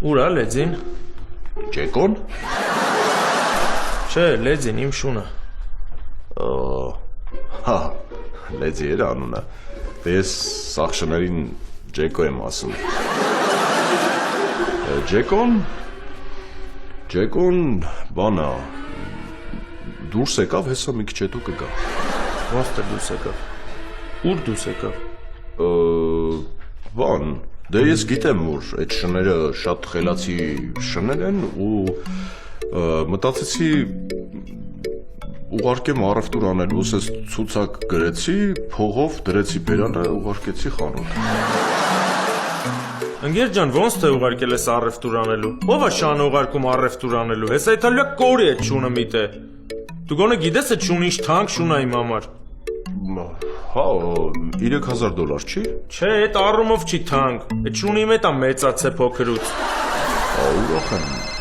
Ուրա լեզին։ Ջեկոն։ Չէ, լեզին իմ շունը։ Հա, լեզի էր անունը։ Դե ես սաղշներին Ջեկո եմ ասում։ Ջեկոն բանա դուրս եկավ, հեսա մի քիչ հետո կգա։ Ոնց թե դուրս եկավ։ Ուր դուրս եկավ։ Բան, դե ես գիտեմ, որ այդ շները շատ խելացի շներ են ու մտածեցի ուղարկեմ առևտուր անելու, ես ցուցակ գրեցի, փողով դրեցի բերանը, ուղարկեցի խանութ։ Ընկեր ջան, ոնց թե ուղարկել ես առևտուր անելու։ Ո՞վ է շանը ուղարկում առևտուր անելու։ Հեսա իթալիա կորի է շունը միտե։ Դու գոնե գիտես այդ շունը ինչ թանկ շուն է իմ համար։ Հա, $3000 չի։ Չէ, այդ առումով չի թանկ։ Այդ շունի մեջ է մեծացե փոքրուց։ Ուրախ եմ։